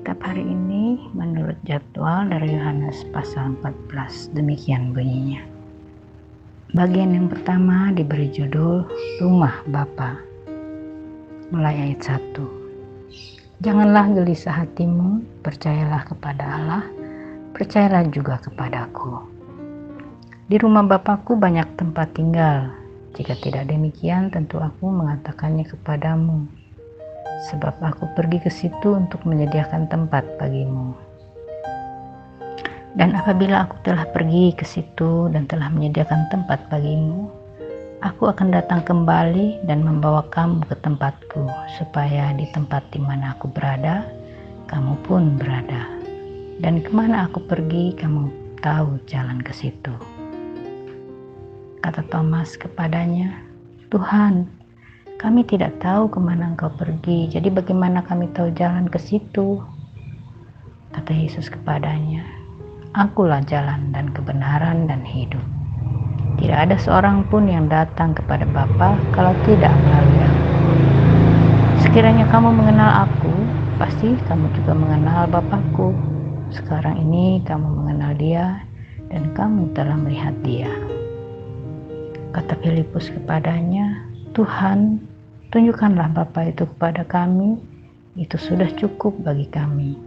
Alkitab hari ini menurut jadwal dari Yohanes pasal 14, demikian bunyinya. Bagian yang pertama diberi judul Rumah Bapa. Mulai ayat 1. Janganlah gelisah hatimu, percayalah kepada Allah, percayalah juga kepadaku. Di rumah Bapakku banyak tempat tinggal. Jika tidak demikian, tentu aku mengatakannya kepadamu. Sebab aku pergi ke situ untuk menyediakan tempat bagimu. Dan apabila aku telah pergi ke situ dan telah menyediakan tempat bagimu, aku akan datang kembali dan membawa kamu ke tempatku, supaya di tempat di mana aku berada, kamu pun berada. Dan kemana aku pergi, kamu tahu jalan ke situ. Kata Thomas kepadanya, Tuhan, kami tidak tahu kemana Engkau pergi, jadi bagaimana kami tahu jalan ke situ? Kata Yesus kepadanya, Akulah jalan dan kebenaran dan hidup. Tidak ada seorang pun yang datang kepada Bapa kalau tidak melalui aku. Sekiranya kamu mengenal aku, pasti kamu juga mengenal Bapakku. Sekarang ini kamu mengenal Dia dan kamu telah melihat Dia. Kata Filipus kepadanya, Tuhan, tunjukkanlah Bapa itu kepada kami, itu sudah cukup bagi kami.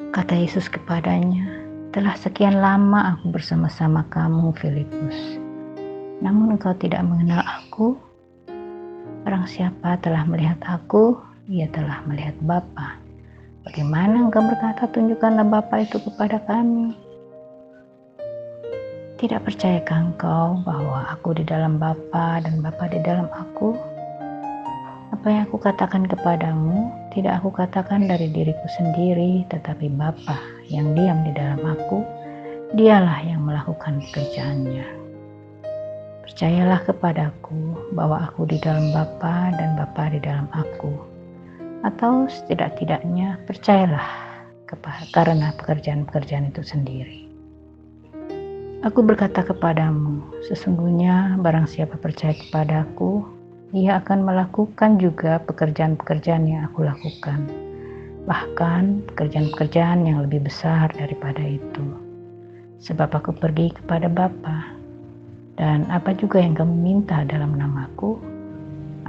Kata Yesus kepadanya, telah sekian lama aku bersama-sama kamu, Filipus. Namun engkau tidak mengenal aku. Barang siapa telah melihat aku, ia telah melihat Bapa. Bagaimana engkau berkata, tunjukkanlah Bapa itu kepada kami? Tidak percayakah engkau bahwa aku di dalam Bapa dan Bapa di dalam aku? Apa yang aku katakan kepadamu, tidak aku katakan dari diriku sendiri, tetapi Bapa yang diam di dalam aku, Dialah yang melakukan pekerjaannya. Percayalah kepadaku bahwa aku di dalam Bapa dan Bapa di dalam aku. Atau setidak-tidaknya percayalah karena pekerjaan-pekerjaan itu sendiri. Aku berkata kepadamu, sesungguhnya barang siapa percaya kepadaku, ia akan melakukan juga pekerjaan-pekerjaan yang aku lakukan. Bahkan pekerjaan-pekerjaan yang lebih besar daripada itu. Sebab aku pergi kepada Bapa, dan apa juga yang kamu minta dalam namaku,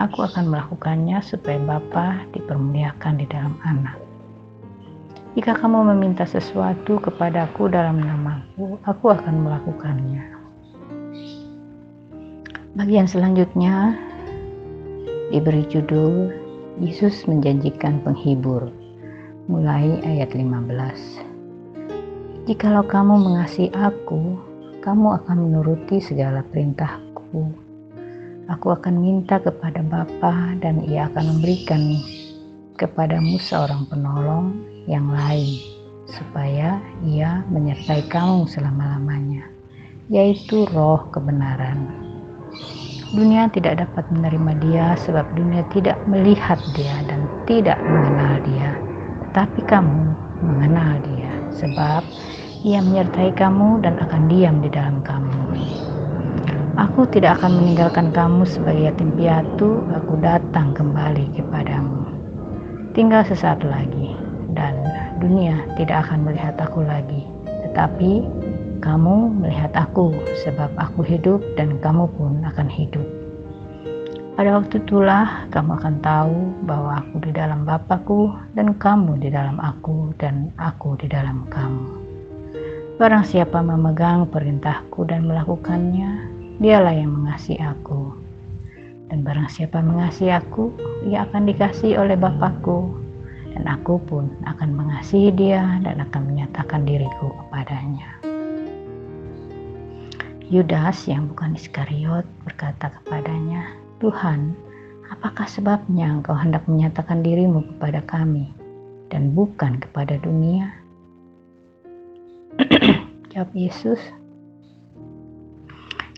aku akan melakukannya supaya Bapa dipermuliakan di dalam Anak. Jika kamu meminta sesuatu kepadaku dalam namaku, aku akan melakukannya. Bagian selanjutnya diberi judul Yesus menjanjikan penghibur. Mulai ayat 15. Jikalau kamu mengasihi aku, kamu akan menuruti segala perintahku. Aku akan minta kepada Bapa dan Ia akan memberikan kepadamu seorang penolong yang lain, supaya Ia menyertai kamu selama-lamanya, yaitu Roh kebenaran. Dunia tidak dapat menerima Dia sebab dunia tidak melihat Dia dan tidak mengenal Dia. Tetapi kamu mengenal Dia sebab Ia menyertai kamu dan akan diam di dalam kamu. Aku tidak akan meninggalkan kamu sebagai yatim piatu, aku datang kembali kepadamu. Tinggal sesaat lagi dan dunia tidak akan melihat aku lagi, tetapi kamu melihat aku, sebab aku hidup dan kamu pun akan hidup. Pada waktu itulah kamu akan tahu bahwa aku di dalam Bapakku dan kamu di dalam aku dan aku di dalam kamu. Barang siapa memegang perintahku dan melakukannya, dialah yang mengasihi aku. Dan barang siapa mengasihi aku, ia akan dikasihi oleh Bapakku. Dan aku pun akan mengasihi dia dan akan menyatakan diriku kepadanya. Yudas yang bukan Iskariot berkata kepadanya, Tuhan, apakah sebabnya engkau hendak menyatakan dirimu kepada kami dan bukan kepada dunia? Jawab Yesus,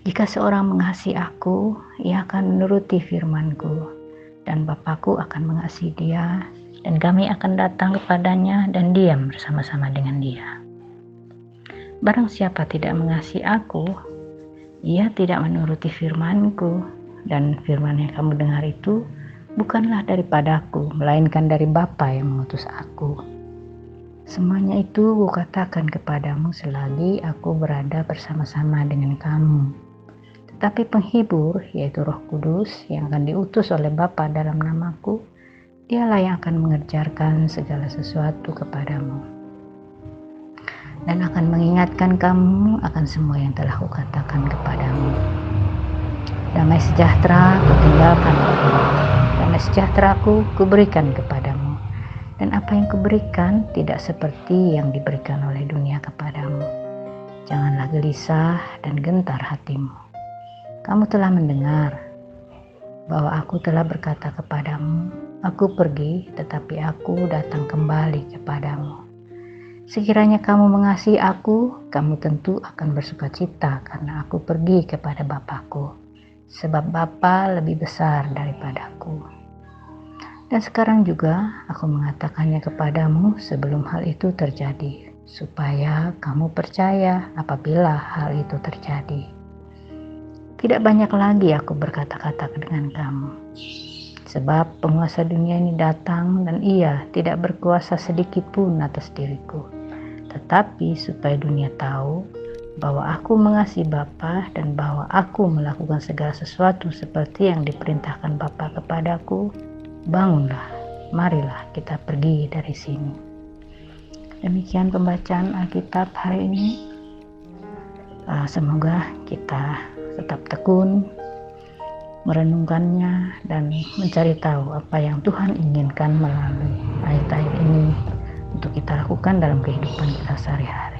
jika seorang mengasihi aku, ia akan menuruti firman-Ku, dan Bapakku akan mengasihi dia, dan kami akan datang kepadanya dan diam bersama-sama dengan dia. Barang siapa tidak mengasihi aku, ia tidak menuruti firman-Ku, dan firman yang kamu dengar itu bukanlah daripadaku, melainkan dari Bapa yang mengutus aku. Semuanya itu kukatakan kepadamu selagi aku berada bersama-sama dengan kamu. Tetapi penghibur, yaitu Roh Kudus yang akan diutus oleh Bapa dalam namaku, dialah yang akan mengerjakan segala sesuatu kepadamu dan akan mengingatkan kamu akan semua yang telah kukatakan kepadamu. Damai sejahtera kutinggalkan bagimu, damai sejahteraku kuberikan kepadamu. Dan apa yang kuberikan tidak seperti yang diberikan oleh dunia kepadamu. Janganlah gelisah dan gentar hatimu. Kamu telah mendengar bahwa aku telah berkata kepadamu, aku pergi tetapi aku datang kembali kepadamu. Sekiranya kamu mengasihi aku, kamu tentu akan bersukacita karena aku pergi kepada Bapa-Ku, sebab Bapa lebih besar daripadaku. Dan sekarang juga aku mengatakannya kepadamu sebelum hal itu terjadi, supaya kamu percaya apabila hal itu terjadi. Tidak banyak lagi aku berkata-kata dengan kamu, sebab penguasa dunia ini datang dan ia tidak berkuasa sedikit pun atas diriku. Tetapi supaya dunia tahu bahwa aku mengasihi Bapa dan bahwa aku melakukan segala sesuatu seperti yang diperintahkan Bapa kepadaku, bangunlah, marilah kita pergi dari sini. Demikian pembacaan Alkitab hari ini. Semoga kita tetap tekun merenungkannya dan mencari tahu apa yang Tuhan inginkan melalui ayat-ayat ini untuk kita lakukan dalam kehidupan kita sehari-hari.